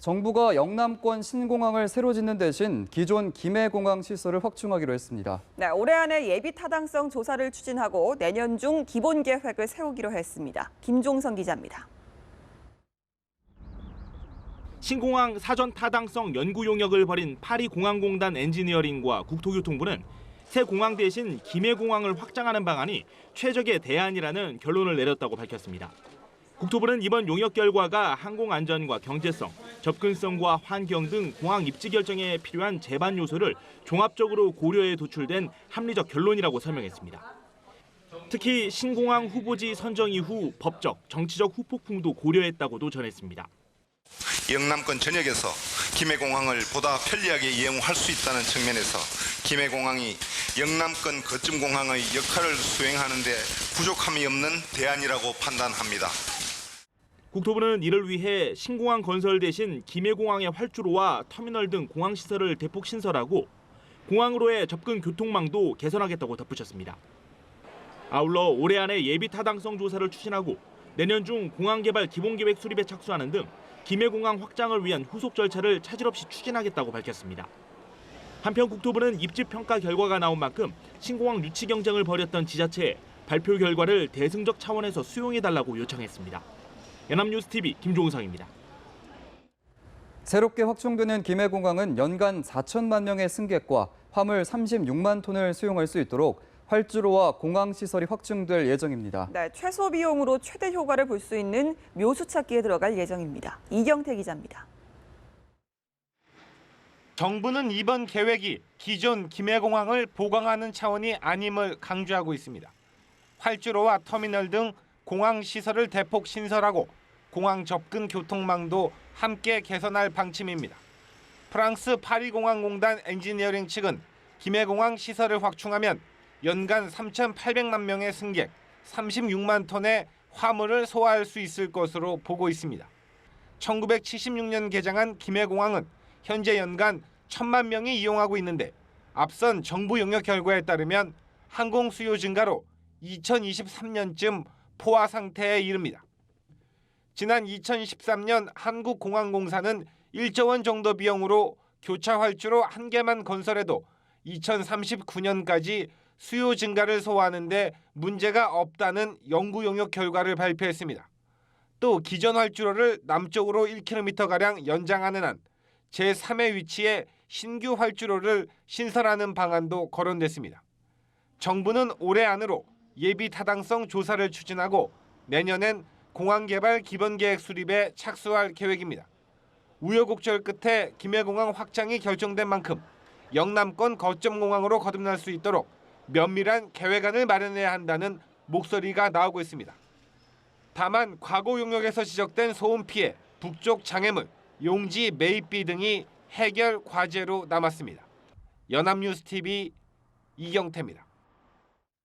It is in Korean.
정부가 영남권 신공항을 새로 짓는 대신 기존 김해공항 시설을 확충하기로 했습니다. 네, 올해 안에 예비 타당성 조사를 추진하고 내년 중 기본 계획을 세우기로 했습니다. 김종성 기자입니다. 신공항 사전 타당성 연구 용역을 벌인 파리공항공단 엔지니어링과 국토교통부는 새 공항 대신 김해공항을 확장하는 방안이 최적의 대안이라는 결론을 내렸다고 밝혔습니다. 국토부는 이번 용역 결과가 항공안전과 경제성, 접근성과 환경 등 공항 입지 결정에 필요한 제반 요소를 종합적으로 고려해 도출된 합리적 결론이라고 설명했습니다. 특히 신공항 후보지 선정 이후 법적, 정치적 후폭풍도 고려했다고도 전했습니다. 영남권 전역에서 김해공항을 보다 편리하게 이용할 수 있다는 측면에서 김해공항이 영남권 거점공항의 역할을 수행하는 데 부족함이 없는 대안이라고 판단합니다. 국토부는 이를 위해 신공항 건설 대신 김해공항의 활주로와 터미널 등 공항시설을 대폭 신설하고 공항으로의 접근 교통망도 개선하겠다고 덧붙였습니다. 아울러 올해 안에 예비 타당성 조사를 추진하고 내년 중 공항개발 기본계획 수립에 착수하는 등 김해공항 확장을 위한 후속 절차를 차질 없이 추진하겠다고 밝혔습니다. 한편 국토부는 입지평가 결과가 나온 만큼 신공항 유치 경쟁을 벌였던 지자체에 발표 결과를 대승적 차원에서 수용해달라고 요청했습니다. 연합뉴스TV 김종성입니다. 새롭게 확충되는 김해공항은 연간 4천만 명의 승객과 화물 36만 톤을 수용할 수 있도록 활주로와 공항 시설이 확충될 예정입니다. 네, 최소 비용으로 최대 효과를 볼 수 있는 묘수 찾기에 들어갈 예정입니다. 이경태 기자입니다. 정부는 이번 계획이 기존 김해공항을 보강하는 차원이 아님을 강조하고 있습니다. 활주로와 터미널 등 공항 시설을 대폭 신설하고 공항 접근 교통망도 함께 개선할 방침입니다. 프랑스 파리공항공단 엔지니어링 측은 김해공항 시설을 확충하면 연간 3,800만 명의 승객, 36만 톤의 화물을 소화할 수 있을 것으로 보고 있습니다. 1976년 개장한 김해공항은 현재 연간 1,000만 명이 이용하고 있는데 앞선 정부 용역 결과에 따르면 항공 수요 증가로 2023년쯤 포화 상태에 이릅니다. 지난 2013년 한국공항공사는 1조 원 정도 비용으로 교차 활주로 1개만 건설해도 2039년까지 수요 증가를 소화하는 데 문제가 없다는 연구 용역 결과를 발표했습니다. 또 기존 활주로를 남쪽으로 1km가량 연장하는 한 제3의 위치에 신규 활주로를 신설하는 방안도 거론됐습니다. 정부는 올해 안으로 예비 타당성 조사를 추진하고 내년엔 공항개발 기본계획 수립에 착수할 계획입니다. 우여곡절 끝에 김해공항 확장이 결정된 만큼 영남권 거점공항으로 거듭날 수 있도록 면밀한 계획안을 마련해야 한다는 목소리가 나오고 있습니다. 다만 과거 용역에서 지적된 소음 피해, 북쪽 장애물, 용지 매입비 등이 해결 과제로 남았습니다. 연합뉴스TV 이경태입니다.